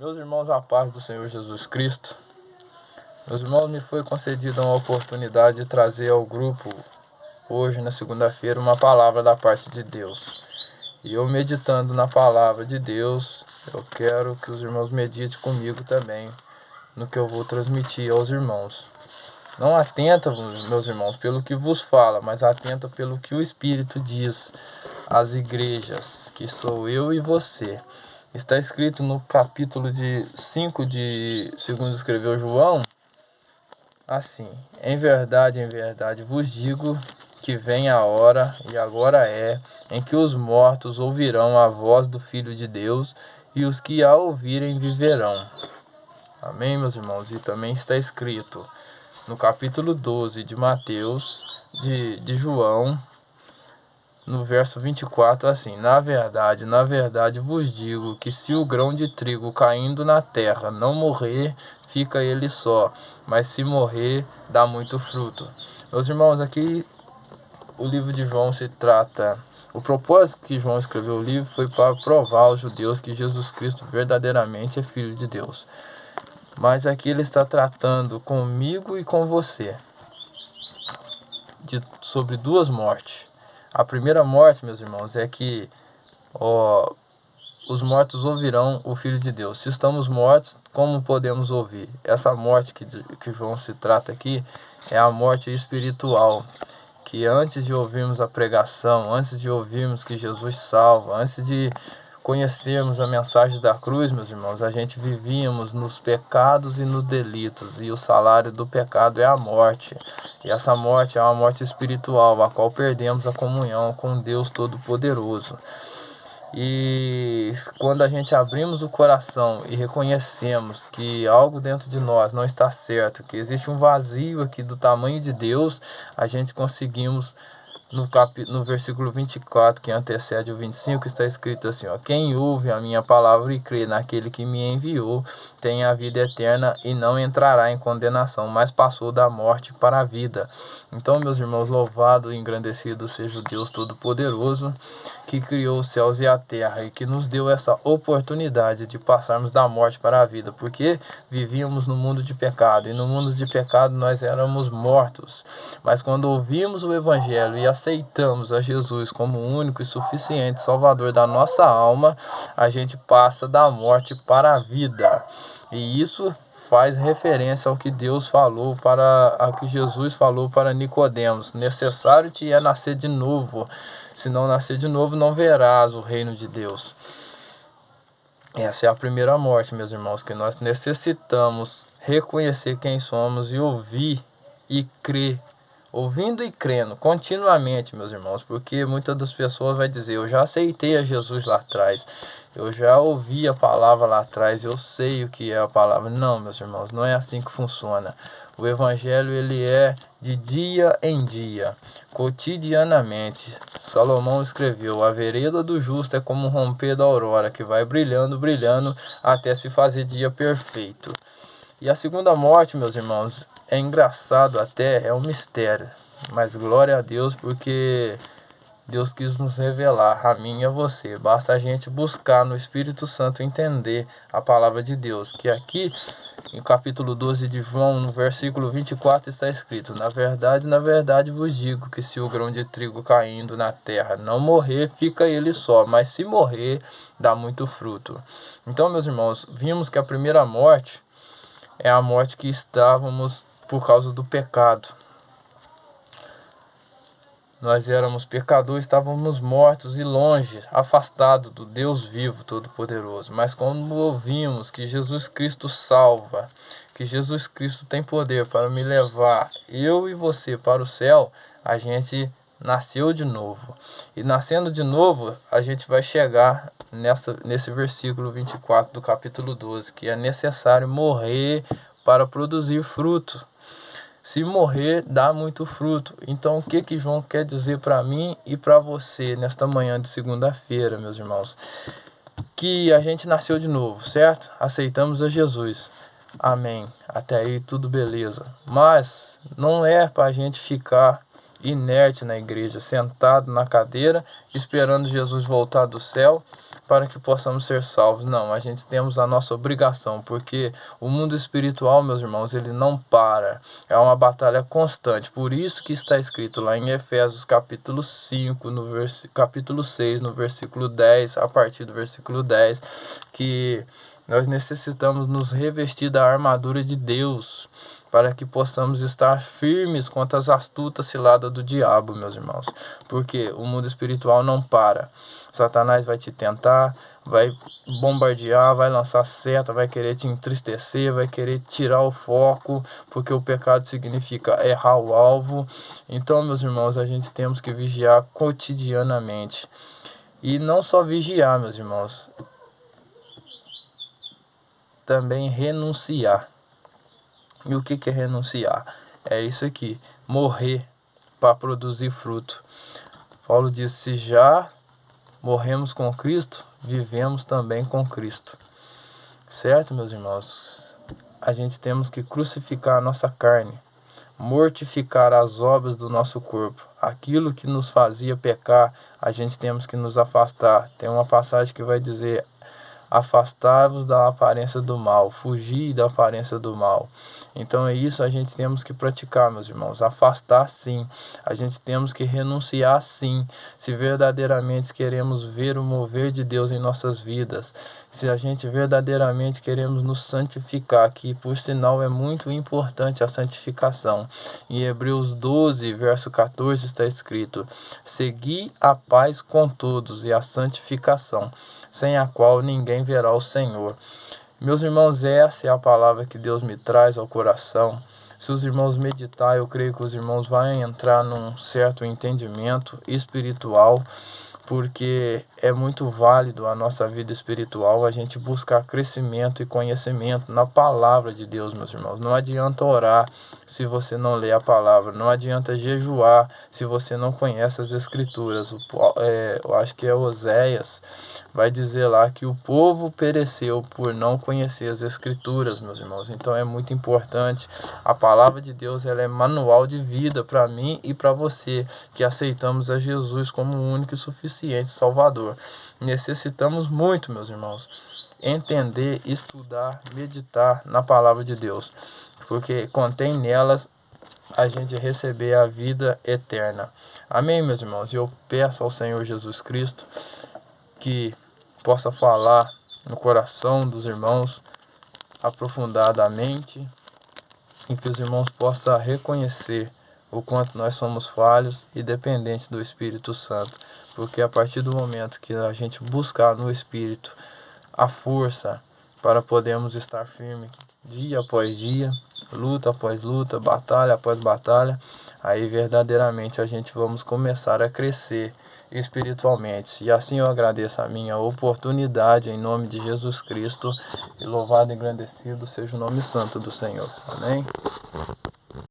Meus irmãos, a paz do Senhor Jesus Cristo. Meus irmãos, me foi concedida uma oportunidade de trazer ao grupo, hoje na segunda-feira, uma palavra da parte de Deus. E eu meditando na palavra de Deus, eu quero que os irmãos meditem comigo também no que eu vou transmitir aos irmãos. Não atenta, meus irmãos, pelo que vos fala, mas atenta pelo que o Espírito diz às igrejas, que sou eu e você. Está escrito no capítulo 5 de segundo escreveu João, assim: em verdade vos digo que vem a hora, e agora é, em que os mortos ouvirão a voz do Filho de Deus, e os que a ouvirem viverão. Amém, meus irmãos? E também está escrito no capítulo 12 de Mateus, de João, no verso 24, assim: na verdade vos digo que se o grão de trigo caindo na terra não morrer, fica ele só, mas se morrer, dá muito fruto. Meus irmãos, aqui o livro de João se trata... O propósito que João escreveu o livro foi para provar aos judeus que Jesus Cristo verdadeiramente é Filho de Deus. Mas aqui ele está tratando comigo e com você sobre duas mortes. A primeira morte, meus irmãos, é que os mortos ouvirão o Filho de Deus. Se estamos mortos, como podemos ouvir? Essa morte que João se trata aqui é a morte espiritual, que antes de ouvirmos a pregação, antes de ouvirmos que Jesus salva, antes de conhecermos a mensagem da cruz, meus irmãos, a gente vivíamos nos pecados e nos delitos, e o salário do pecado é a morte. E essa morte é uma morte espiritual, a qual perdemos a comunhão com Deus Todo-Poderoso. E quando a gente abrimos o coração e reconhecemos que algo dentro de nós não está certo, que existe um vazio aqui do tamanho de Deus, a gente conseguimos, no versículo 24, que antecede o 25, está escrito assim: quem ouve a minha palavra e crê naquele que me enviou, tem a vida eterna e não entrará em condenação, mas passou da morte para a vida. Então, meus irmãos, louvado e engrandecido seja o Deus Todo-Poderoso, que criou os céus e a terra e que nos deu essa oportunidade de passarmos da morte para a vida, porque vivíamos no mundo de pecado, e no mundo de pecado nós éramos mortos. Mas quando ouvimos o Evangelho e aceitamos a Jesus como o único e suficiente Salvador da nossa alma, a gente passa da morte para a vida. E isso faz referência ao que Deus falou ao que Jesus falou para Nicodemos: necessário te é nascer de novo. Se não nascer de novo, não verás o reino de Deus. Essa é a primeira morte, meus irmãos, que nós necessitamos reconhecer quem somos e ouvir e crer. Ouvindo e crendo continuamente, meus irmãos, porque muitas das pessoas vão dizer: eu já aceitei a Jesus lá atrás, eu já ouvi a palavra lá atrás, eu sei o que é a palavra. Não, meus irmãos, não é assim que funciona. O Evangelho, ele é de dia em dia, cotidianamente. Salomão escreveu: a vereda do justo é como um romper da aurora, que vai brilhando, brilhando, até se fazer dia perfeito. E a segunda morte, meus irmãos, é engraçado até, é um mistério, mas glória a Deus, porque Deus quis nos revelar, a mim e a você. Basta a gente buscar no Espírito Santo entender a palavra de Deus, que aqui em capítulo 12 de João, no versículo 24, está escrito: na verdade vos digo que se o grão de trigo caindo na terra não morrer, fica ele só, mas se morrer, dá muito fruto. Então, meus irmãos, vimos que a primeira morte é a morte que estávamos por causa do pecado. Nós éramos pecadores, estávamos mortos e longe, afastados do Deus vivo, Todo-Poderoso. Mas quando ouvimos que Jesus Cristo salva, que Jesus Cristo tem poder para me levar, eu e você, para o céu, a gente nasceu de novo. E nascendo de novo, a gente vai chegar nesse versículo 24 do capítulo 12, que é necessário morrer para produzir fruto. Se morrer, dá muito fruto. Então, o que João quer dizer para mim e para você nesta manhã de segunda-feira, meus irmãos? Que a gente nasceu de novo, certo? Aceitamos a Jesus. Amém. Até aí tudo beleza. Mas não é para a gente ficar inerte na igreja, sentado na cadeira, esperando Jesus voltar do céu para que possamos ser salvos. Não, a gente temos a nossa obrigação, porque o mundo espiritual, meus irmãos, ele não para. É uma batalha constante. Por isso que está escrito lá em Efésios capítulo 5, capítulo 6, no versículo 10, a partir do versículo 10, que nós necessitamos nos revestir da armadura de Deus, para que possamos estar firmes contra as astutas ciladas do diabo, meus irmãos. Porque o mundo espiritual não para. Satanás vai te tentar, vai bombardear, vai lançar seta, vai querer te entristecer, vai querer tirar o foco, porque o pecado significa errar o alvo. Então, meus irmãos, a gente temos que vigiar cotidianamente. E não só vigiar, meus irmãos, também renunciar. E o que é renunciar? É isso aqui, morrer para produzir fruto. Paulo diz: se já morremos com Cristo, vivemos também com Cristo. Certo, meus irmãos? A gente temos que crucificar a nossa carne, mortificar as obras do nosso corpo. Aquilo que nos fazia pecar, a gente temos que nos afastar. Tem uma passagem que vai dizer: afastai-vos da aparência do mal, fugir da aparência do mal. Então é isso, a gente temos que praticar, meus irmãos. Afastar, sim. A gente temos que renunciar, sim. Se verdadeiramente queremos ver o mover de Deus em nossas vidas, se a gente verdadeiramente queremos nos santificar, que por sinal é muito importante a santificação. Em Hebreus 12, verso 14 está escrito: segui a paz com todos e a santificação, sem a qual ninguém verá o Senhor. Meus irmãos, essa é a palavra que Deus me traz ao coração. Se os irmãos meditar, eu creio que os irmãos vão entrar num certo entendimento espiritual, porque é muito válido a nossa vida espiritual a gente buscar crescimento e conhecimento na palavra de Deus, meus irmãos. Não adianta orar se você não lê a palavra, não adianta jejuar se você não conhece as escrituras. Eu acho que é Oséias, vai dizer lá que o povo pereceu por não conhecer as escrituras, meus irmãos. Então é muito importante. A palavra de Deus, ela é manual de vida para mim e para você, que aceitamos a Jesus como o único e suficiente Salvador. Necessitamos muito, meus irmãos, entender, estudar, meditar na palavra de Deus, porque contém nelas a gente receber a vida eterna. Amém, meus irmãos? E eu peço ao Senhor Jesus Cristo que possa falar no coração dos irmãos aprofundadamente, e que os irmãos possam reconhecer o quanto nós somos falhos e dependentes do Espírito Santo. Porque a partir do momento que a gente buscar no Espírito a força para podermos estar firmes dia após dia, luta após luta, batalha após batalha, aí verdadeiramente a gente vamos começar a crescer espiritualmente. E assim eu agradeço a minha oportunidade em nome de Jesus Cristo, e louvado e engrandecido seja o nome santo do Senhor. Amém?